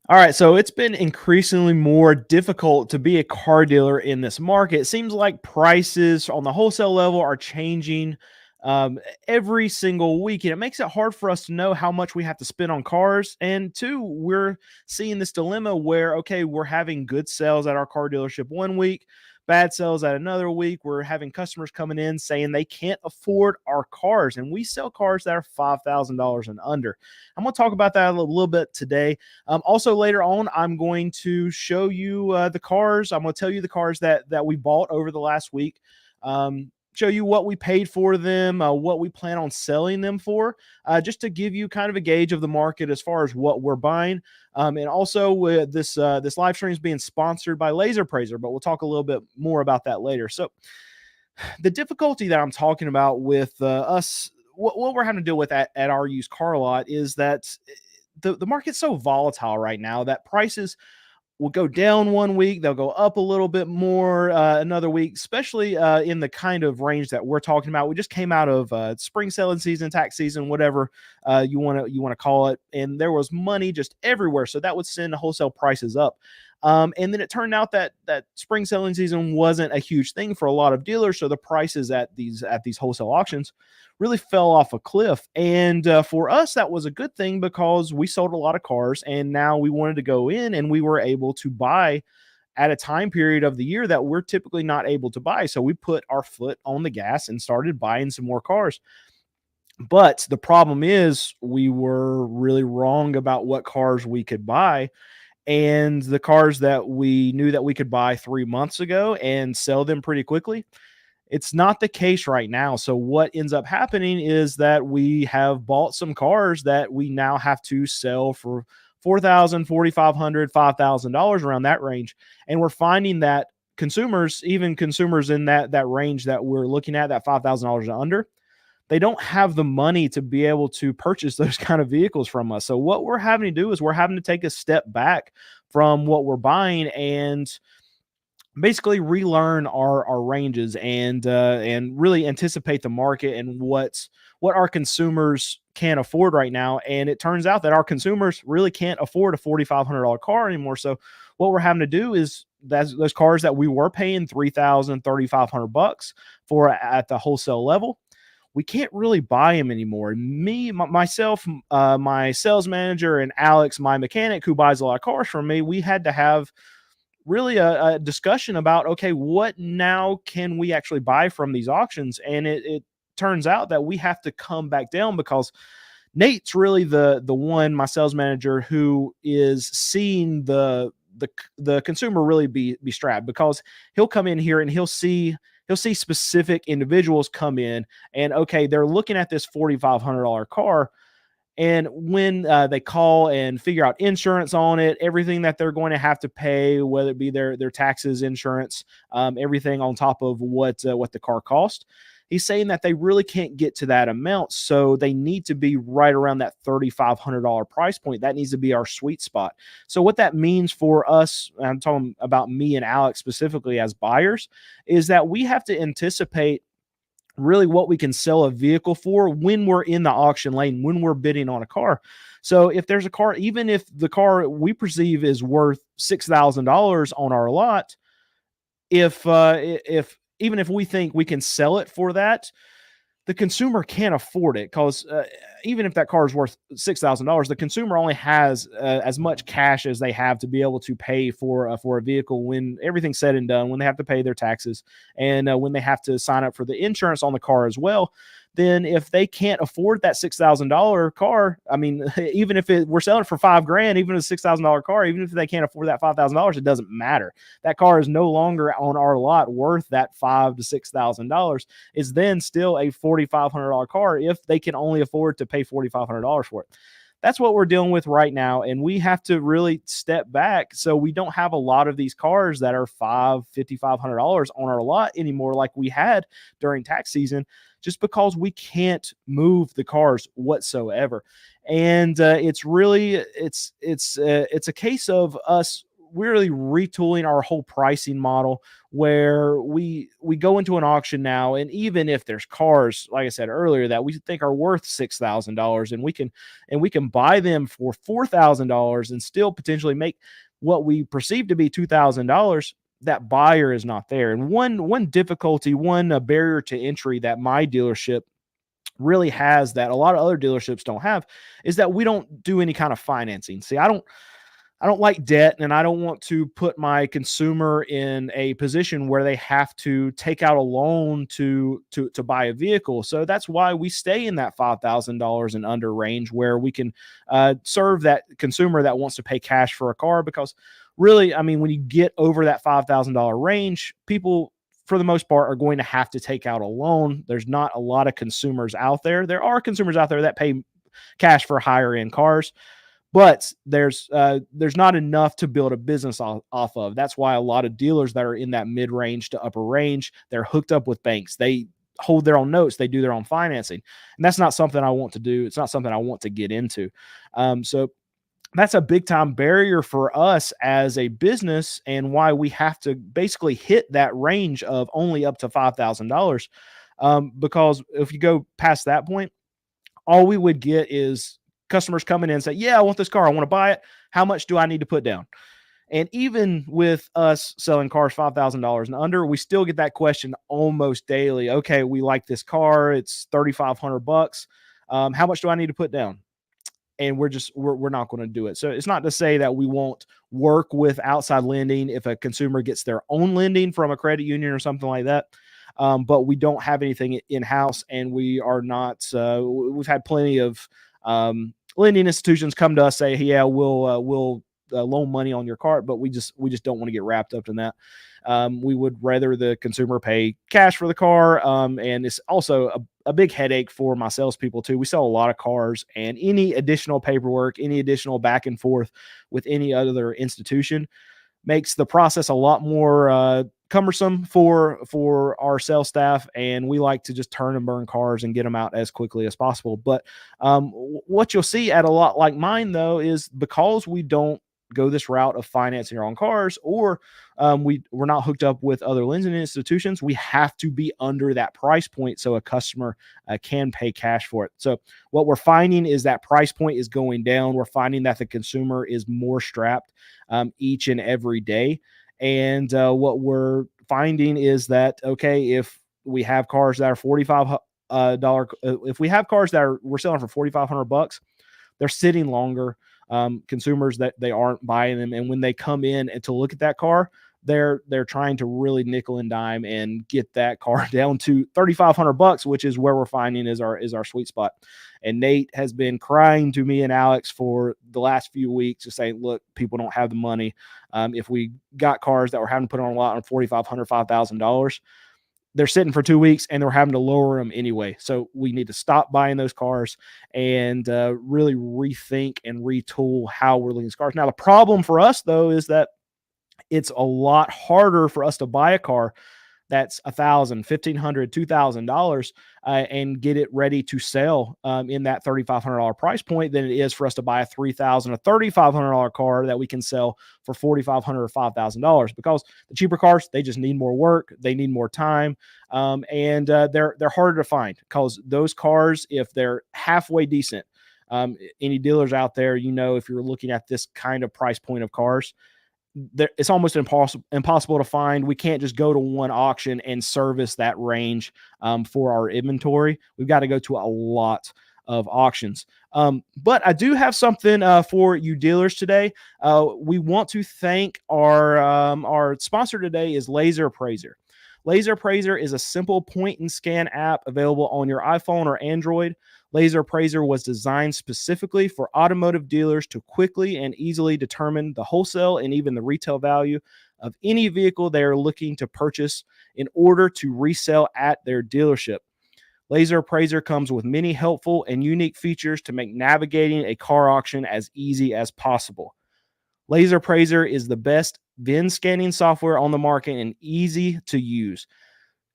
All right, so it's been increasingly more difficult to be a car dealer in this market. It seems like prices on the wholesale level are changing every single week, and it makes it hard for us to know how much we have to spend on cars. And two, we're seeing this dilemma where, okay, we're having good sales at our car dealership one week, bad sales at another week. We're having customers coming in saying they can't afford our cars, and we sell cars that are $5,000 and under. I'm going to talk about that a little bit today. Also, later on, I'm going to show you the cars. I'm going to tell you the cars that we bought over the last week. Show you what we paid for them, what we plan on selling them for, just to give you kind of a gauge of the market as far as what we're buying. And also, with this live stream is being sponsored by Laser Praiser, but we'll talk a little bit more about that later. So, the difficulty that I'm talking about with us, what we're having to deal with at our used car lot is that the market's so volatile right now that prices will go down one week, they'll go up a little bit more another week, especially in the kind of range that we're talking about. We just came out of spring selling season, tax season, whatever you want to call it, and there was money just everywhere, so that would send the wholesale prices up. And then it turned out that spring selling season wasn't a huge thing for a lot of dealers, so the prices at these wholesale auctions really fell off a cliff. And for us, that was a good thing because we sold a lot of cars, and now we wanted to go in and we were able to buy at a time period of the year that we're typically not able to buy. So we put our foot on the gas and started buying some more cars. But the problem is we were really wrong about what cars we could buy, and the cars that we knew that we could buy 3 months ago and sell them pretty quickly, it's not the case right now. So what ends up happening is that we have bought some cars that we now have to sell for 4,000, 4,500, $5,000 around that range. And we're finding that consumers, even consumers in that range that we're looking at, that $5,000 and under, they don't have the money to be able to purchase those kind of vehicles from us. So what we're having to do is we're having to take a step back from what we're buying and basically relearn our ranges and really anticipate the market and what our consumers can afford right now. And it turns out that our consumers really can't afford a $4,500 car anymore. So what we're having to do is those cars that we were paying 3,000, 3,500 bucks for at the wholesale level, we can't really buy them anymore. Myself, my sales manager, and Alex, my mechanic, who buys a lot of cars from me, we had to have really a discussion about, okay, what now can we actually buy from these auctions? And it turns out that we have to come back down because Nate's really the one, my sales manager, who is seeing the consumer really be strapped, because he'll come in here and he'll see specific individuals come in and, okay, they're looking at this $4,500 car. And when they call and figure out insurance on it, everything that they're going to have to pay, whether it be their taxes, insurance, everything on top of what the car cost, he's saying that they really can't get to that amount. So they need to be right around that $3,500 price point. That needs to be our sweet spot. So what that means for us, I'm talking about me and Alex specifically as buyers, is that we have to anticipate really what we can sell a vehicle for when we're in the auction lane, when we're bidding on a car. So if there's a car, even if the car we perceive is worth $6,000 on our lot, if even if we think we can sell it for that, the consumer can't afford it, because even if that car is worth $6,000, the consumer only has as much cash as they have to be able to pay for a vehicle when everything's said and done, when they have to pay their taxes and when they have to sign up for the insurance on the car as well. Then if they can't afford that $6,000 car, I mean, even if we're selling it for $5,000, even a $6,000 car, even if they can't afford that $5,000, it doesn't matter. That car is no longer on our lot worth that $5,000 to $6,000. It's then still a $4,500 car if they can only afford to pay $4,500 for it. That's what we're dealing with right now, and we have to really step back so we don't have a lot of these cars that are $5,500 on our lot anymore, like we had during tax season, just because we can't move the cars whatsoever. And it's a case of us really retooling our whole pricing model, where we go into an auction now, and even if there's cars, like I said earlier, that we think are worth $6,000, and we can buy them for $4,000 and still potentially make what we perceive to be $2,000, that buyer is not there. And one difficulty, one barrier to entry that my dealership really has, that a lot of other dealerships don't have, is that we don't do any kind of financing. See, I don't like debt, and I don't want to put my consumer in a position where they have to take out a loan to buy a vehicle. So that's why we stay in that $5,000 and under range, where we can serve that consumer that wants to pay cash for a car. Because really, I mean, when you get over that $5,000 range, people, for the most part, are going to have to take out a loan. There's not a lot of consumers out there. There are consumers out there that pay cash for higher end cars, but there's not enough to build a business off of. That's why a lot of dealers that are in that mid range to upper range, they're hooked up with banks. They hold their own notes. They do their own financing, and that's not something I want to do. It's not something I want to get into. So that's a big time barrier for us as a business, and why we have to basically hit that range of only up to $5,000. Because if you go past that point, all we would get is customers coming in and say, yeah, I want this car. I want to buy it. How much do I need to put down? And even with us selling cars $5,000 and under, we still get that question almost daily. Okay, we like this car. It's $3,500. How much do I need to put down? And we're not going to do it. So it's not to say that we won't work with outside lending if a consumer gets their own lending from a credit union or something like that. But we don't have anything in-house, and we are not, we've had plenty of lending institutions come to us, say, yeah, we'll loan money on your car, but we just don't want to get wrapped up in that. We would rather the consumer pay cash for the car. And it's also a big headache for my salespeople too. We sell a lot of cars, and any additional paperwork, any additional back and forth with any other institution makes the process a lot more cumbersome for our sales staff. And we like to just turn and burn cars and get them out as quickly as possible. But what you'll see at a lot like mine, though, is because we don't go this route of financing our own cars, or we're not hooked up with other lending institutions, we have to be under that price point so a customer can pay cash for it. So what we're finding is that price point is going down. We're finding that the consumer is more strapped each and every day. And what we're finding is that, okay, if we have cars that are $45, if we have cars that we're selling for $4,500, they're sitting longer. Consumers, that they aren't buying them, and when they come in and to look at that car, they're trying to really nickel and dime and get that car down to $3,500, which is where we're finding is our sweet spot. And Nate has been crying to me and Alex for the last few weeks to say, look, people don't have the money. If we got cars that were having to put on a lot on $4,500, $5,000, they're sitting for 2 weeks and they're having to lower them anyway. So we need to stop buying those cars and really rethink and retool how we're leasing cars. Now, the problem for us, though, is that it's a lot harder for us to buy a car that's $1,000, $1,500, $2,000 and get it ready to sell in that $3,500 price point than it is for us to buy a $3,000 or $3,500 car that we can sell for $4,500 or $5,000. Because the cheaper cars, they just need more work, they need more time, and they're harder to find. Because those cars, if they're halfway decent, any dealers out there, if you're looking at this kind of price point of cars, it's almost impossible to find. We can't just go to one auction and service that range for our inventory. We've got to go to a lot of auctions. But I do have something for you dealers today. We want to thank our sponsor today is Laser Appraiser. Laser Appraiser is a simple point and scan app available on your iPhone or Android. Laser Appraiser was designed specifically for automotive dealers to quickly and easily determine the wholesale and even the retail value of any vehicle they are looking to purchase in order to resell at their dealership. Laser Appraiser comes with many helpful and unique features to make navigating a car auction as easy as possible. Laser Appraiser is the best VIN scanning software on the market and easy to use.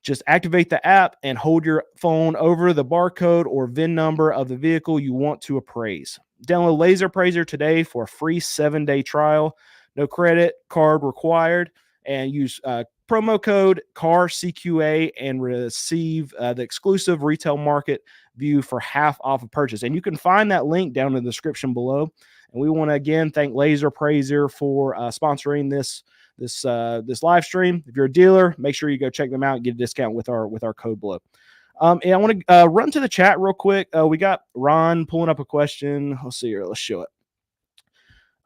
Just activate the app and hold your phone over the barcode or VIN number of the vehicle you want to appraise. Download Laser Appraiser today for a free 7-day trial. no credit card required, and use promo code CARCQA and receive the exclusive retail market view for half off a purchase. And you can find that link down in the description below. And we want to again thank Laser Praiser for sponsoring this live stream. If you're a dealer, make sure you go check them out and get a discount with our code below. And I want to run to the chat real quick. We got Ron pulling up a question. Let's see here. Let's show it.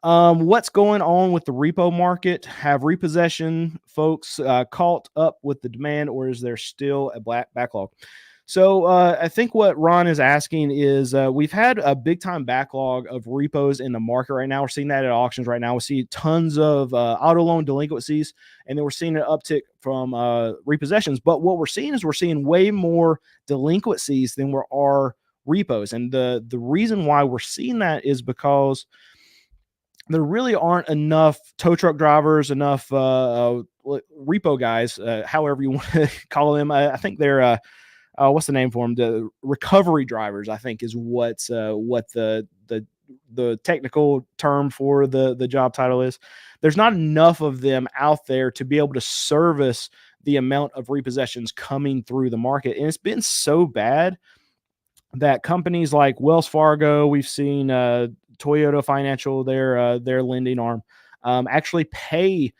What's going on with the repo market? Have repossession folks caught up with the demand, or is there still a backlog? So I think what Ron is asking is we've had a big time backlog of repos in the market right now. We're seeing that at auctions right now. We see tons of auto loan delinquencies, and then we're seeing an uptick from repossessions. But what we're seeing is we're seeing way more delinquencies than there are repos. And the reason why we're seeing that is because there really aren't enough tow truck drivers, enough repo guys, however you want to call them. I think they're what's the name for them? The recovery drivers, I think, is what the technical term for the job title is. There's not enough of them out there to be able to service the amount of repossessions coming through the market, and it's been so bad that companies like Wells Fargo, we've seen Toyota Financial, their lending arm, actually pay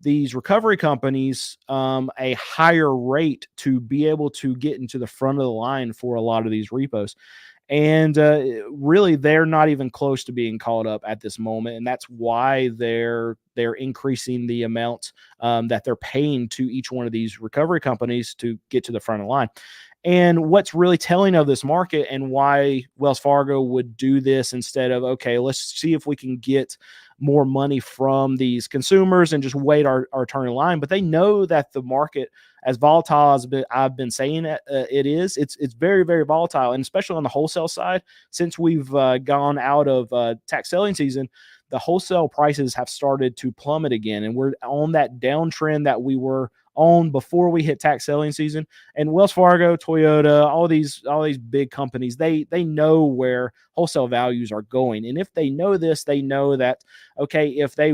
these recovery companies a higher rate to be able to get into the front of the line for a lot of these repos. And really, they're not even close to being caught up at this moment, and that's why they're increasing the amount that they're paying to each one of these recovery companies to get to the front of the line. And what's really telling of this market and why Wells Fargo would do this instead of, okay, let's see if we can get more money from these consumers and just wait our turn in line. But they know that the market, as volatile as I've been saying it's very, very volatile. And especially on the wholesale side, since we've gone out of tax selling season, the wholesale prices have started to plummet again. And we're on that downtrend that we were on before we hit tax selling season. And Wells Fargo, Toyota, all these big companies, they know where wholesale values are going. And if they know this, they know that, okay, if they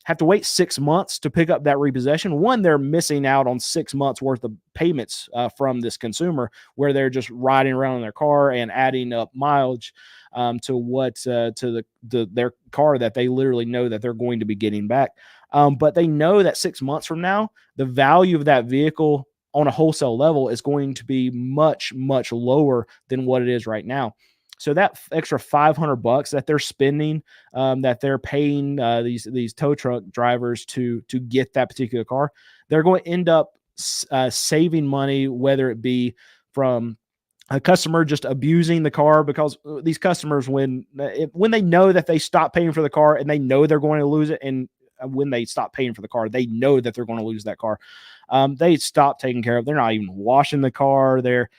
have to wait 6 months to pick up that repossession, one, they're missing out on 6 months worth of payments from this consumer, where they're just riding around in their car and adding up mileage to their car that they literally know that they're going to be getting back. But they know that 6 months from now, the value of that vehicle on a wholesale level is going to be much, much lower than what it is right now. So that extra $500 that they're spending, that they're paying these tow truck drivers to get that particular car, they're going to end up saving money, whether it be from a customer just abusing the car, because these customers, when they know that they stop paying for the car and they know they're going to lose it, and when they stop paying for the car, they know that they're going to lose that car. They stop taking care of. They're not even washing the car. They're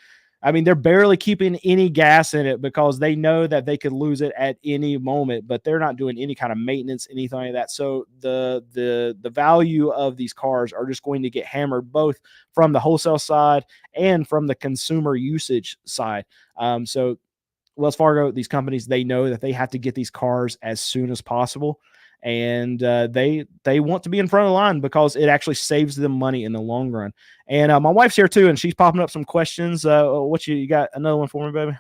barely keeping any gas in it because they know that they could lose it at any moment, but they're not doing any kind of maintenance, anything like that. So the value of these cars are just going to get hammered, both from the wholesale side and from the consumer usage side. So Wells Fargo, these companies, they know that they have to get these cars as soon as possible. And they want to be in front of the line because it actually saves them money in the long run. And my wife's here too, and she's popping up some questions. What you got? Another one for me, baby?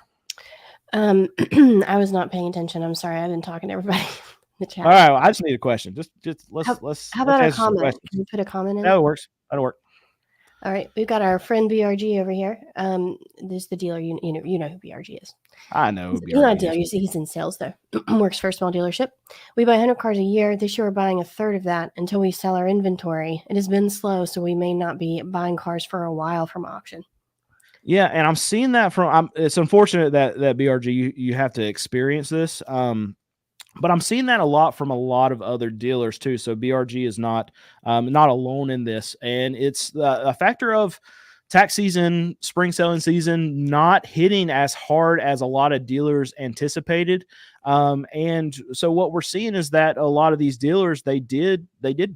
I was not paying attention. I'm sorry. I've been talking to everybody in the chat. All right, well, I just need a question. Just let's. How about a comment? Can you put a comment in? That works. That'll work. All right, we've got our friend BRG over here. This is the dealer. You know who BRG is. I know who BRG is. He's not a dealer. You see, he's in sales though. Works for a small dealership. We buy 100 cars a year. This year, we're buying a third of that until we sell our inventory. It has been slow, so we may not be buying cars for a while from auction. Yeah, and I'm seeing that from. It's unfortunate that BRG you have to experience this. But I'm seeing that a lot from a lot of other dealers too. So BRG is not alone in this, and it's a factor of tax season, spring selling season not hitting as hard as a lot of dealers anticipated. And so what we're seeing is that a lot of these dealers, they did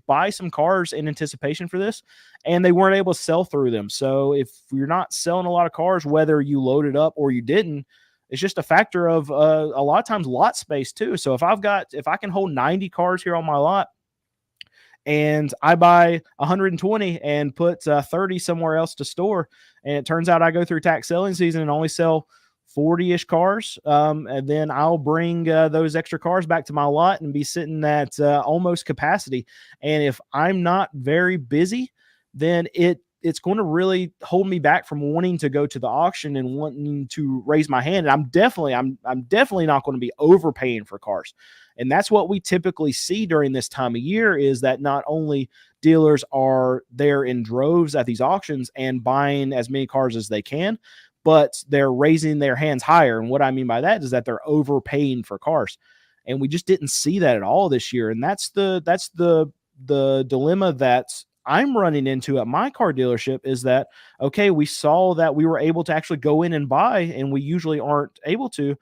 buy some cars in anticipation for this, and they weren't able to sell through them. So if you're not selling a lot of cars, whether you loaded up or you didn't, it's just a factor of a lot of times lot space too. So if I can hold 90 cars here on my lot, and I buy 120 and put 30 somewhere else to store. And it turns out I go through tax selling season and only sell 40-ish cars. And then I'll bring those extra cars back to my lot and be sitting at almost capacity. And if I'm not very busy, then it's going to really hold me back from wanting to go to the auction and wanting to raise my hand. And I'm definitely not going to be overpaying for cars. And that's what we typically see during this time of year, is that not only dealers are there in droves at these auctions and buying as many cars as they can, but they're raising their hands higher. And what I mean by that is that they're overpaying for cars. And we just didn't see that at all this year. And that's the dilemma that I'm running into at my car dealership, is that, okay, we saw that we were able to actually go in and buy, and we usually aren't able to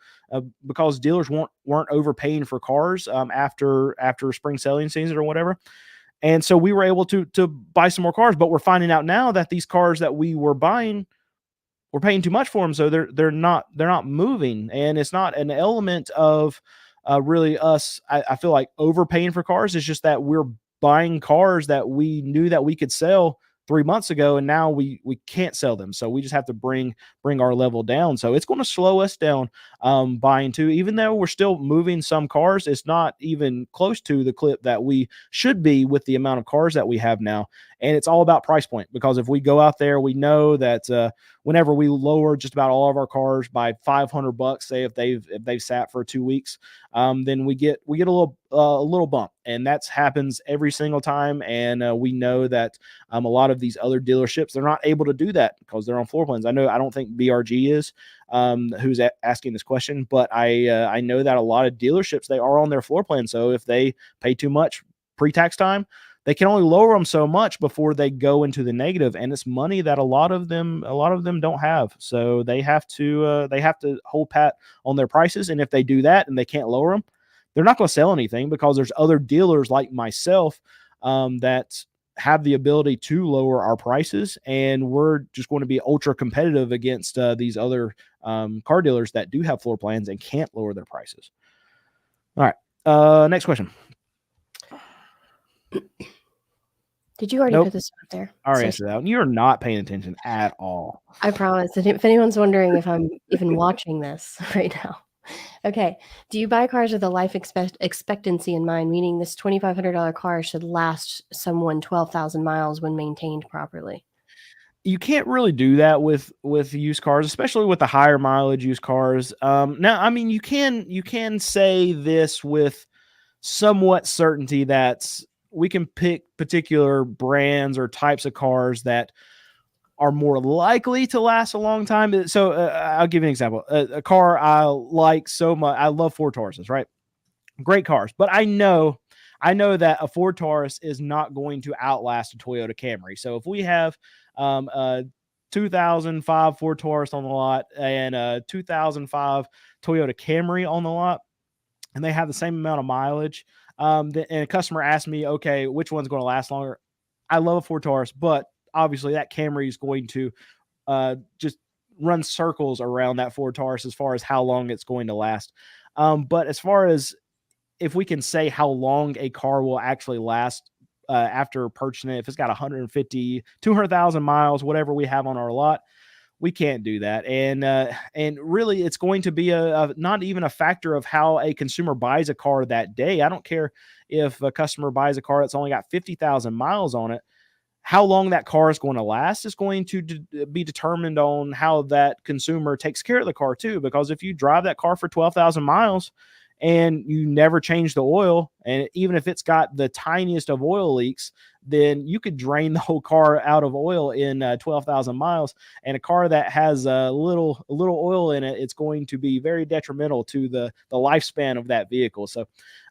because dealers weren't overpaying for cars after spring selling season or whatever. And so we were able to buy some more cars, but we're finding out now that these cars that we were buying, we're paying too much for them, so they're not moving. And it's not an element of really us. I feel like overpaying for cars. It's just that we're buying cars that we knew that we could sell 3 months ago, and now we can't sell them. So we just have to bring our level down. So it's going to slow us down buying too. Even though we're still moving some cars, it's not even close to the clip that we should be with the amount of cars that we have now. And it's all about price point, because if we go out there, we know that whenever we lower just about all of our cars by $500, say if they've sat for 2 weeks, then we get a little bump, and that happens every single time. And we know that a lot of these other dealerships, they're not able to do that because they're on floor plans. I don't think BRG is who's asking this question, but I know that a lot of dealerships, they are on their floor plan. So if they pay too much pre-tax time, they can only lower them so much before they go into the negative, and it's money that a lot of them don't have. So they have to hold pat on their prices, and if they do that and they can't lower them, they're not going to sell anything, because there's other dealers like myself that have the ability to lower our prices, and we're just going to be ultra competitive against these other car dealers that do have floor plans and can't lower their prices. All right, next question. Did you already Nope. put this out there? I already answered that one. You're not paying attention at all. I promise. And if anyone's wondering if I'm even watching this right now. Okay. Do you buy cars with a life expectancy in mind, meaning this $2,500 car should last someone 12,000 miles when maintained properly? You can't really do that with used cars, especially with the higher mileage used cars. Now, I mean, you can say this with somewhat certainty that we can pick particular brands or types of cars that are more likely to last a long time. So I'll give you an example. A car I like so much. I love Ford Tauruses, right? Great cars, but I know that a Ford Taurus is not going to outlast a Toyota Camry. So if we have a 2005 Ford Taurus on the lot and a 2005 Toyota Camry on the lot, and they have the same amount of mileage, and a customer asked me, okay, which one's going to last longer? I love a Ford Taurus, but obviously that Camry is going to just run circles around that Ford Taurus as far as how long it's going to last. But as far as if we can say how long a car will actually last after purchasing it, if it's got 150, 200,000 miles, whatever we have on our lot, we can't do that. And really, it's going to be a not even a factor of how a consumer buys a car that day. I don't care if a customer buys a car that's only got 50,000 miles on it. How long that car is going to last is going to be determined on how that consumer takes care of the car too. Because if you drive that car for 12,000 miles and you never change the oil, and even if it's got the tiniest of oil leaks, then you could drain the whole car out of oil in 12,000 miles. And a car that has a little oil in it, it's going to be very detrimental to the lifespan of that vehicle. So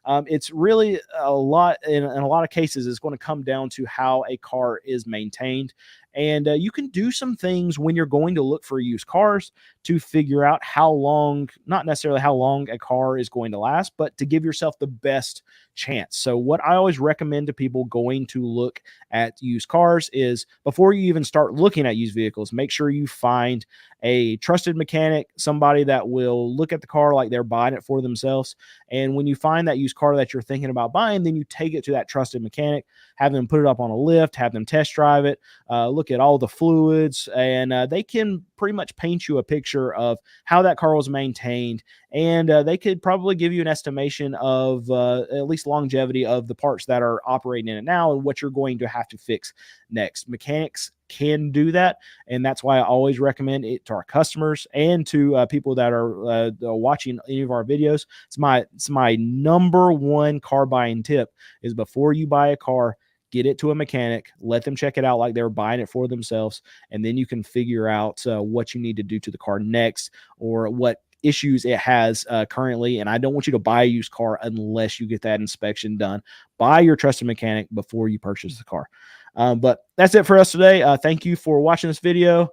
it's really a lot, in a lot of cases, it's going to come down to how a car is maintained. And you can do some things when you're going to look for used cars to figure out how long, not necessarily how long a car is going to last, but to give yourself the best chance. So what I always recommend to people going to look at used cars is, before you even start looking at used vehicles, make sure you find a trusted mechanic, somebody that will look at the car like they're buying it for themselves. And when you find that used car that you're thinking about buying, then you take it to that trusted mechanic, have them put it up on a lift, have them test drive it, look at all the fluids, and they can pretty much paint you a picture of how that car was maintained. And they could probably give you an estimation of at least longevity of the parts that are operating in it now and what you're going to have to fix next. Mechanics can do that, and that's why I always recommend it to our customers and to people that are watching any of our videos. It's my number one car buying tip is before you buy a car, get it to a mechanic, let them check it out like they're buying it for themselves, and then you can figure out what you need to do to the car next or what issues it has currently. And I don't want you to buy a used car unless you get that inspection done. Buy your trusted mechanic before you purchase the car. But that's it for us today. Thank you for watching this video.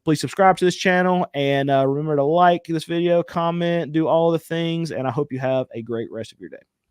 Please subscribe to this channel and remember to like this video, comment, do all the things, and I hope you have a great rest of your day.